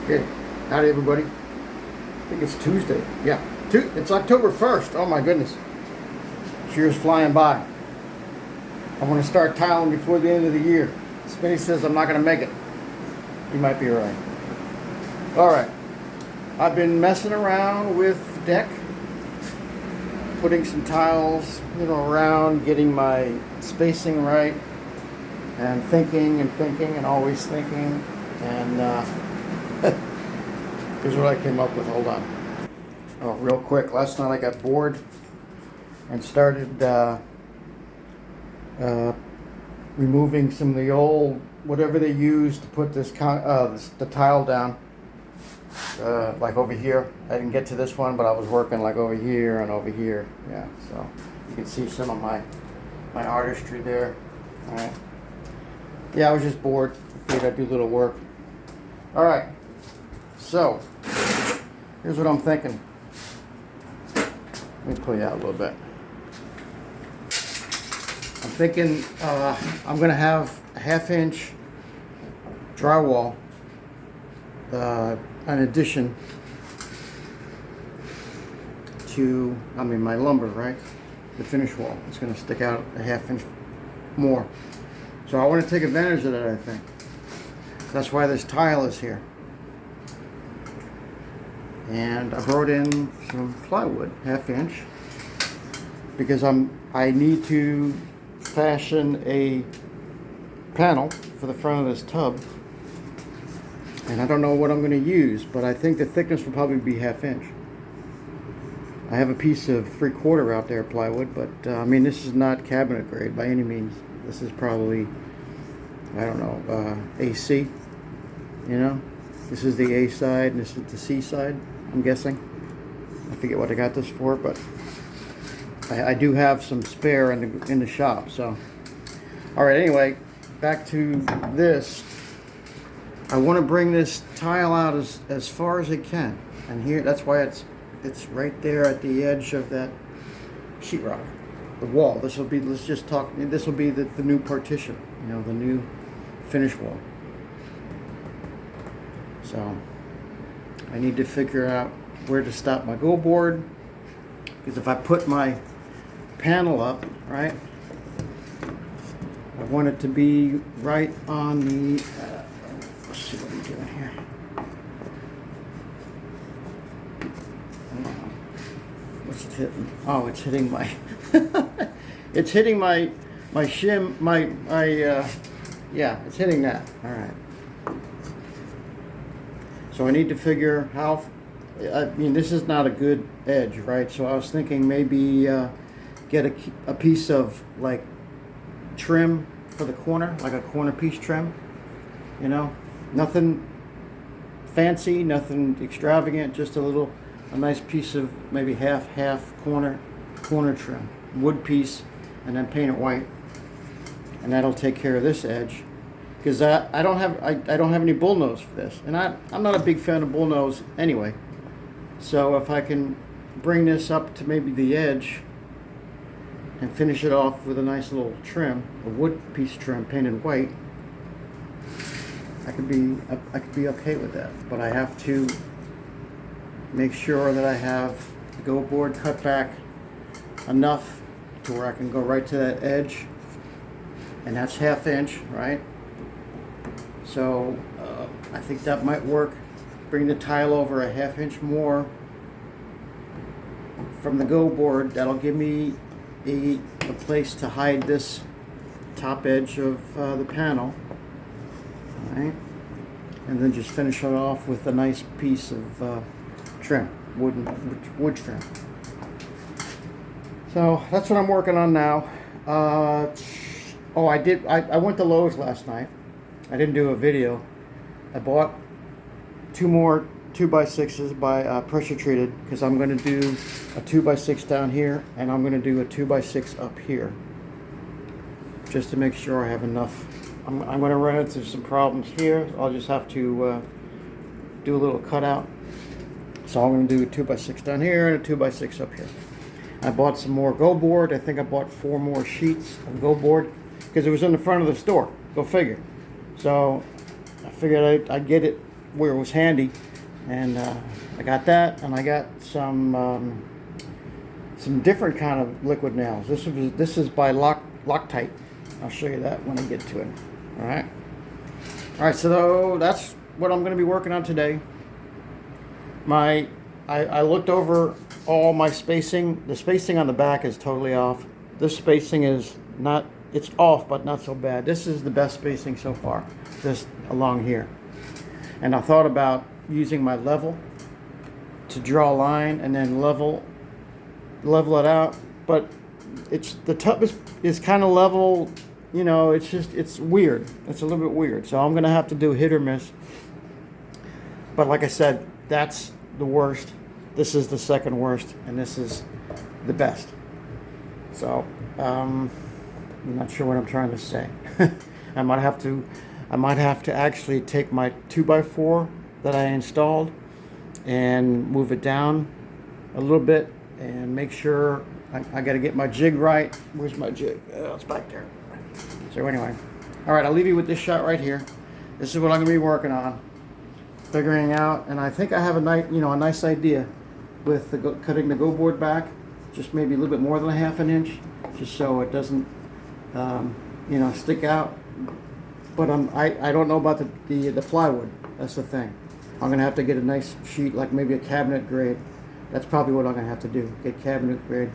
Okay, howdy everybody. I think it's Tuesday. Yeah, it's October 1st. Oh my goodness. This year's flying by. I want to start tiling before the end of the year. Spinny says I'm not going to make it. He might be right. Alright, I've been messing around with the deck, putting some tiles, around, getting my spacing right, and thinking and always thinking, and here's what I came up with. Hold on. Oh, real quick. Last night I got bored and started removing some of the old, whatever they used to put the tile down. Like over here. I didn't get to this one, but I was working like over here and over here. Yeah, so you can see some of my artistry there. All right. Yeah, I was just bored. Figured I'd do a little work. All right. So, here's what I'm thinking. Let me pull you out a little bit. I'm thinking I'm going to have a 1/2 inch drywall in addition to, my lumber, right? The finish wall. It's going to stick out a 1/2 inch more. So I want to take advantage of that, I think. That's why this tile is here. And I brought in some plywood, 1/2 inch, because I need to fashion a panel for the front of this tub, and I don't know what I'm going to use, but I think the thickness will probably be 1/2 inch. I have a piece of 3/4 out there plywood, but this is not cabinet grade by any means. This is probably, I don't know, AC. This is the A side and this is the C side, I'm guessing. I forget what I got this for, but I do have some spare in the shop. So, all right. Anyway, back to this. I want to bring this tile out as far as I can, and here that's why it's right there at the edge of that sheetrock, the wall. This will be. Let's just talk. This will be the new partition. The new finish wall. So I need to figure out where to stop my go board, because if I put my panel up, right, I want it to be right on the let's see what I'm doing here. What's it hitting? Oh, it's hitting my it's hitting my shim, yeah, it's hitting that. All right. So I need to figure how, this is not a good edge, right? So I was thinking maybe get a piece of like trim for the corner, like a corner piece trim, nothing fancy, nothing extravagant, just a nice piece of maybe half corner trim, wood piece, and then paint it white. And that'll take care of this edge. Because I don't have any bullnose for this, and I'm not a big fan of bullnose anyway. So if I can bring this up to maybe the edge and finish it off with a nice little trim, a wood piece trim painted white, I could be okay with that. But I have to make sure that I have the go board cut back enough to where I can go right to that edge, and that's 1/2 inch, right? So I think that might work. Bring the tile over a 1/2 inch more from the go board. That'll give me a place to hide this top edge of the panel. All right, and then just finish it off with a nice piece of trim, wood trim. So that's what I'm working on now. I went to Lowe's last night. I didn't do a video. I bought 2 more 2x6s by pressure treated, because I'm going to do a 2x6 down here, and I'm going to do a 2x6 up here, just to make sure I have enough. I'm going to run into some problems here. I'll just have to do a little cutout. So I'm going to do a 2x6 down here and a 2x6 up here. I bought some more go board. I think I bought 4 more sheets of go board, because it was in the front of the store. Go figure. So I figured I'd get it where it was handy, and I got that, and I got some different kind of liquid nails. This is by Loctite. I'll show you that when I get to it. All right. So that's what I'm going to be working on today. I looked over all my spacing. The spacing on the back is totally off. This spacing is not, it's off, but not so bad. This is the best spacing so far, just along here. And I thought about using my level to draw a line and then level it out, but the tub is kind of level, you know, it's weird. It's a little bit weird. So I'm going to have to do hit or miss. But like I said, that's the worst. This is the second worst, and this is the best. So I'm not sure what I'm trying to say. I might have to actually take my 2x4 that I installed and move it down a little bit and make sure I got to get my jig right. Where's my jig? Oh, it's back there. So anyway, all right, I'll leave you with this shot right here. This is what I'm going to be working on, figuring out, and I think I have a nice idea with cutting the go board back, just maybe a little bit more than a ½ inch, just so it doesn't, stick out. But I don't know about the plywood. That's the thing. I'm gonna have to get a nice sheet, like maybe a cabinet grade. That's probably what I'm gonna have to do. Get cabinet grade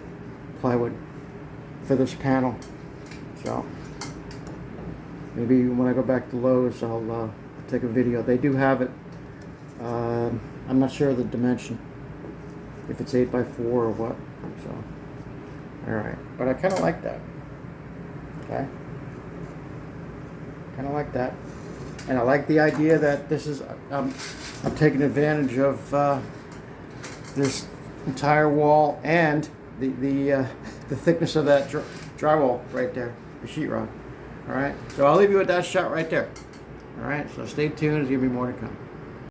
plywood for this panel. So maybe when I go back to Lowe's, I'll take a video. They do have it. I'm not sure of the dimension, if it's 8x4 or what. So, all right, but I kind of like that. Okay, kind of like that, and I like the idea that this is I'm taking advantage of this entire wall and the thickness of that drywall right there, the sheetrock. All right, so I'll leave you with that shot right there. All right, so stay tuned. There's gonna be more to come.